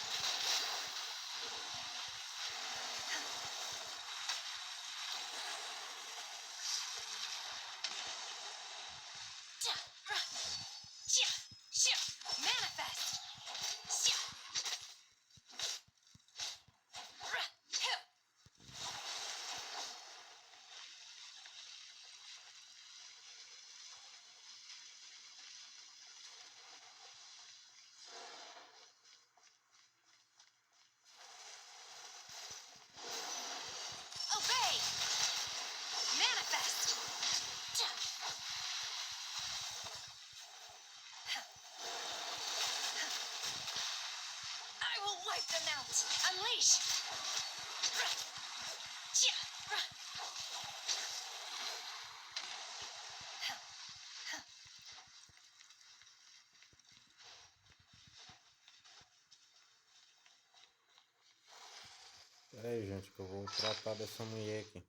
[SPEAKER 3] Manifest! Obey! Manifest! I will wipe them out! Unleash!
[SPEAKER 8] Pera aí, gente, que eu vou tratar dessa mulher aqui.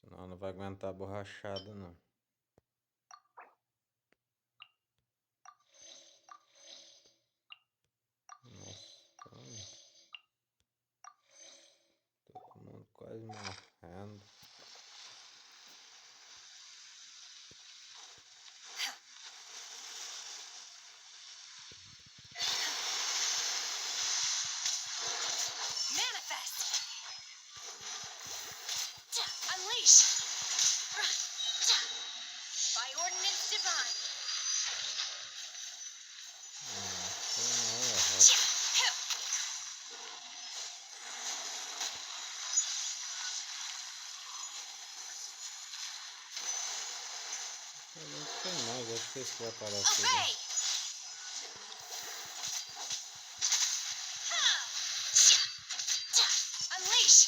[SPEAKER 8] Senão não vai aguentar a borrachada, não. Nossa, todo mundo quase morrendo.
[SPEAKER 3] Manifest! Unleash! By ordinance divine!
[SPEAKER 8] Não tem mais, acho que esse vai aparecer.
[SPEAKER 3] Obey! Unleash!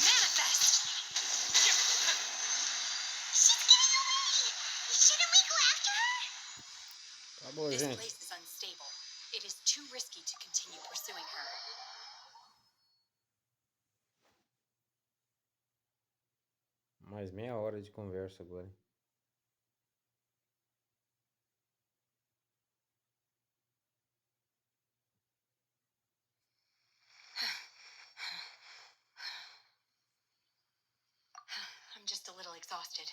[SPEAKER 3] Manifest!
[SPEAKER 2] She's getting away. Shouldn't we go after her?
[SPEAKER 8] Acabou,
[SPEAKER 3] This
[SPEAKER 8] gente.
[SPEAKER 3] place is unstable. It is too risky to continue pursuing her.
[SPEAKER 8] Mais meia hora de conversa agora.
[SPEAKER 3] I'm just a little exhausted.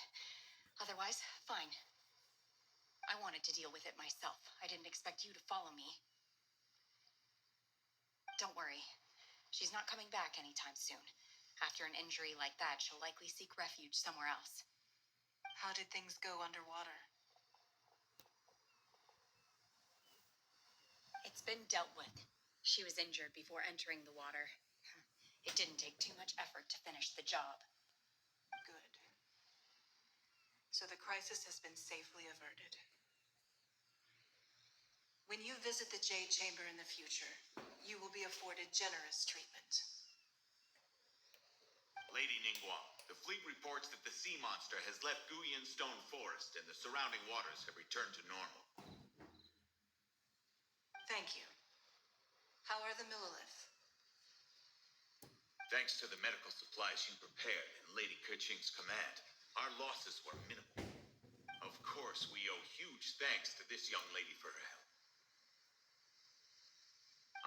[SPEAKER 3] Otherwise, fine. I wanted to deal with it myself. I didn't expect you to follow me. Don't worry. She's not coming back anytime soon. After an injury like that, she'll likely seek refuge somewhere else.
[SPEAKER 7] How did things go underwater?
[SPEAKER 3] It's been dealt with. She was injured before entering the water. It didn't take too much effort to finish the job.
[SPEAKER 7] Good. So the crisis has been safely averted. When you visit the Jade Chamber in the future, you will be afforded generous treatment.
[SPEAKER 5] Lady Ningguang, the fleet reports that the sea monster has left Guyan Stone Forest and the surrounding waters have returned to normal.
[SPEAKER 7] Thank you. How are the Millilith?
[SPEAKER 5] Thanks to the medical supplies you prepared and Lady Keqing's command, our losses were minimal. Of course, we owe huge thanks to this young lady for her help.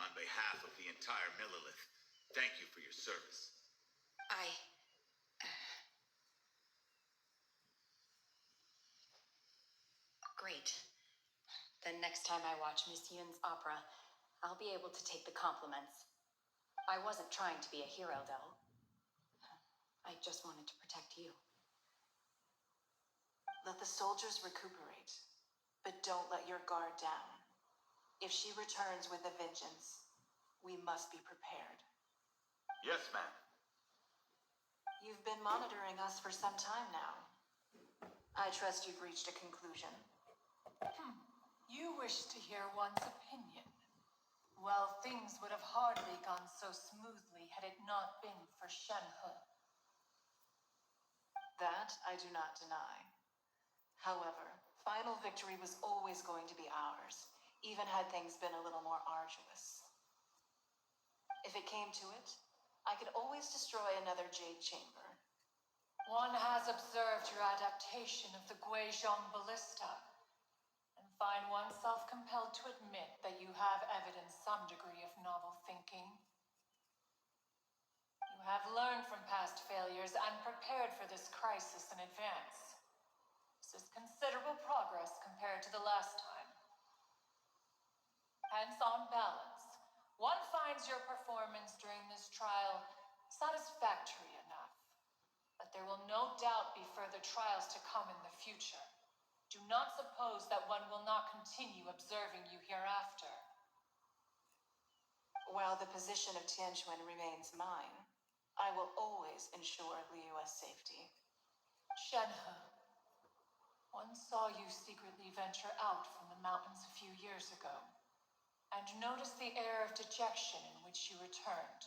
[SPEAKER 5] On behalf of the entire Millilith, thank you for your service.
[SPEAKER 3] Great. Then next time I watch Miss Yun's opera, I'll be able to take the compliments. I wasn't trying to be a hero, though. I just wanted to protect you.
[SPEAKER 7] Let the soldiers recuperate, but don't let your guard down. If she returns with a vengeance, we must be prepared.
[SPEAKER 5] Yes, ma'am.
[SPEAKER 7] You've been monitoring us for some time now. I trust you've reached a conclusion.
[SPEAKER 1] You wish to hear one's opinion. Well, things would have hardly gone so smoothly had it not been for Shenhe.
[SPEAKER 7] That I do not deny. However, final victory was always going to be ours, even had things been a little more arduous. If it came to it, I could always destroy another jade chamber.
[SPEAKER 1] One has observed your adaptation of the Guizhong ballista, and find oneself compelled to admit that you have evidenced some degree of novel thinking. You have learned from past failures and prepared for this crisis in advance. This is considerable progress compared to the last time. Hence, on balance, one finds your performance during this trial satisfactory enough. But there will no doubt be further trials to come in the future. Do not suppose that one will not continue observing you hereafter.
[SPEAKER 7] While the position of Tianquan remains mine, I will always ensure Liyue's safety.
[SPEAKER 1] Shenhe, one saw you secretly venture out from the mountains a few years ago, and noticed the air of dejection in which you returned.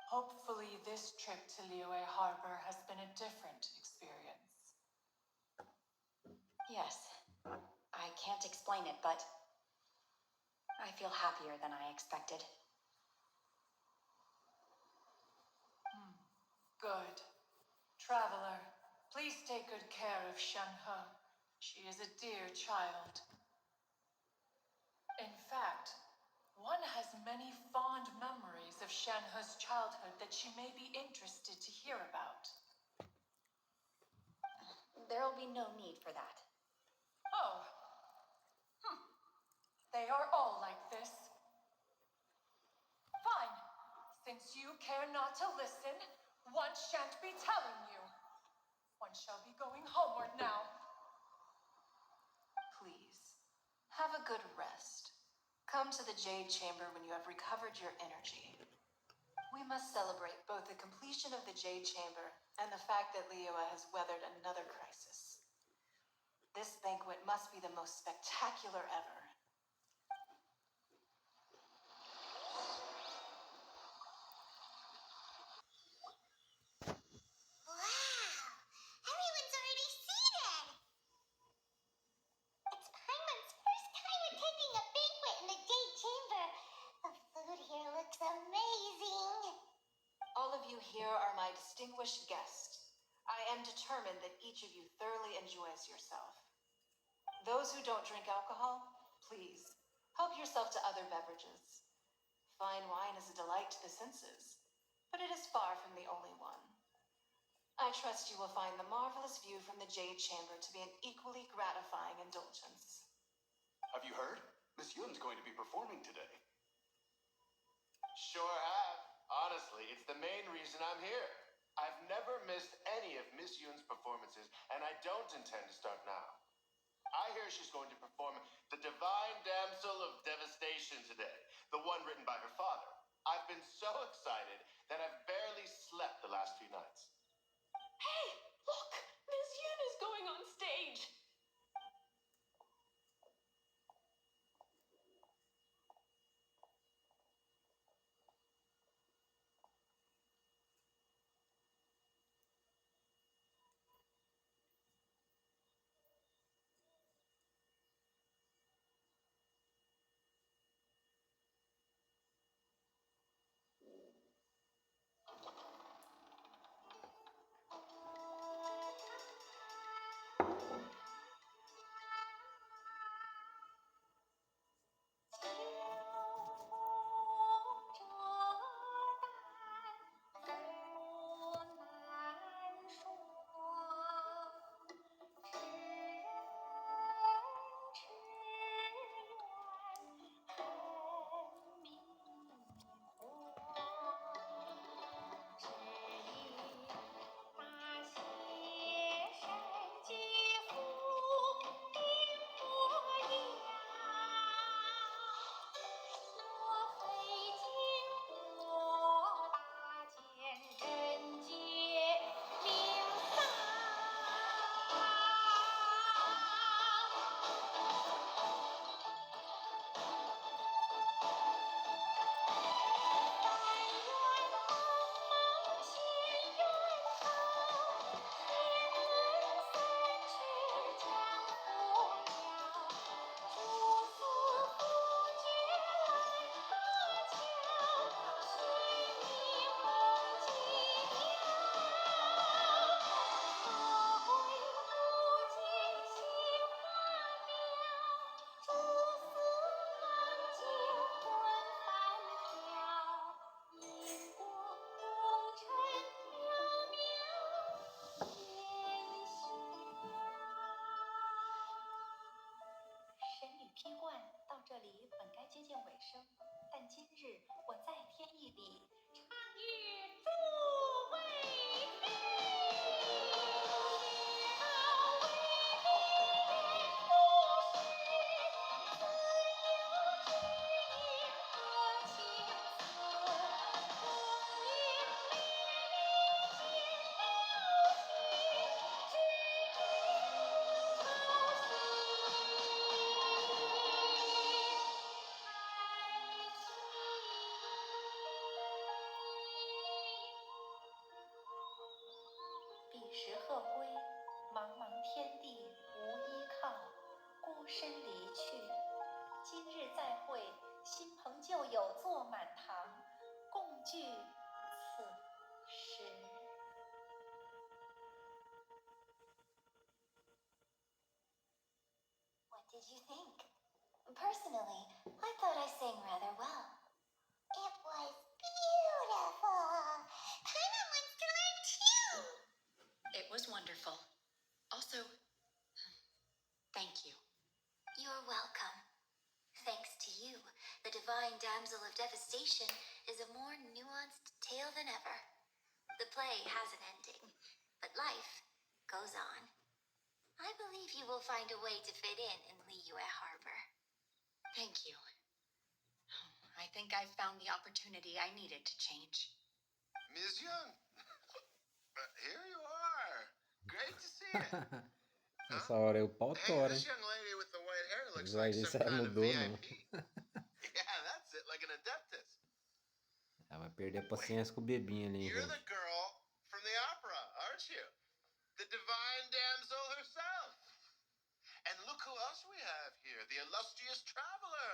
[SPEAKER 1] Hopefully, this trip to Liyue Harbor has been a different experience.
[SPEAKER 3] Yes. I can't explain it, but I feel happier than I expected.
[SPEAKER 1] Good. Traveler, please take good care of Shenhe. She is a dear child. In fact, one has many fond memories of Shenhe's childhood that she may be interested to hear about.
[SPEAKER 3] There'll be no need for that.
[SPEAKER 1] Oh. They are all like this. Fine. Since you care not to listen, one shan't be telling you. One shall be going homeward now.
[SPEAKER 7] Please, have a good rest. Come to the Jade Chamber when you have recovered your energy. We must celebrate both the completion of the Jade Chamber and the fact that Liyue has weathered another crisis. This banquet must be the most spectacular ever.
[SPEAKER 2] Wow! Everyone's already seated! It's Paimon's first time attending a banquet in the Jade Chamber. The food here looks amazing.
[SPEAKER 7] All of you here are my distinguished guests. I am determined that each of you thoroughly enjoys yourself. Those who don't drink alcohol, please, help yourself to other beverages. Fine wine is a delight to the senses, but it is far from the only one. I trust you will find the marvelous view from the Jade Chamber to be an equally gratifying indulgence.
[SPEAKER 9] Have you heard? Miss Yun's going to be performing today. Sure have. Honestly, it's the main reason I'm here. I've never missed any of Miss Yun's performances, and I don't intend to start now. I hear she's going to perform The Divine Damsel of Devastation today, the one written by her father. I've been so excited that I've barely slept the last few nights.
[SPEAKER 3] Hey, look! Miss Yun is going on stage!
[SPEAKER 4] 孤身离去。今日再会，新朋旧友坐满堂，共聚此时。What did you think? Personally, I thought I sang rather well.
[SPEAKER 2] It was beautiful. Paimon wants to learn too.
[SPEAKER 3] It was wonderful. Also, thank you.
[SPEAKER 4] You're welcome. Thanks to you, the divine damsel of devastation is a more nuanced tale than ever. The play has an ending, but life goes on. I believe you will find a way to fit in Liyue Harbor.
[SPEAKER 3] Thank you. I think I've found the opportunity I needed to change.
[SPEAKER 9] Ms. Young, here you are. Great to see you.
[SPEAKER 8] Nessa hora eu pau
[SPEAKER 9] Hey,
[SPEAKER 8] tora, hein?
[SPEAKER 9] this young lady with the white hair looks
[SPEAKER 8] Vai
[SPEAKER 9] like
[SPEAKER 8] ver
[SPEAKER 9] some
[SPEAKER 8] se ela
[SPEAKER 9] kind of
[SPEAKER 8] mudou ou não.
[SPEAKER 9] VIP. Yeah, that's it, like an adeptus.
[SPEAKER 8] Ela vai perder a paciência com o bebinho ali,
[SPEAKER 9] You're
[SPEAKER 8] gente.
[SPEAKER 9] the girl from the opera, aren't you? The divine damsel herself. And look who else we have here, the illustrious traveler.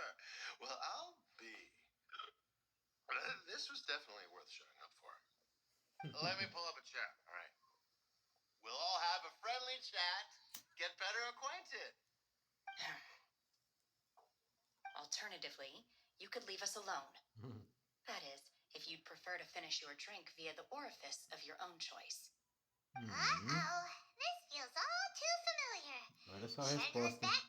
[SPEAKER 9] Well, I'll be. This was definitely worth showing up for. Let me pull up a chair, all right? We'll all have a friendly chat, get better acquainted.
[SPEAKER 3] Alternatively, you could leave us alone. That is, if you'd prefer to finish your drink via the orifice of your own choice.
[SPEAKER 2] Uh-oh. This feels all too familiar.
[SPEAKER 8] Olha só a
[SPEAKER 2] Sure knows
[SPEAKER 8] resposta.
[SPEAKER 2] that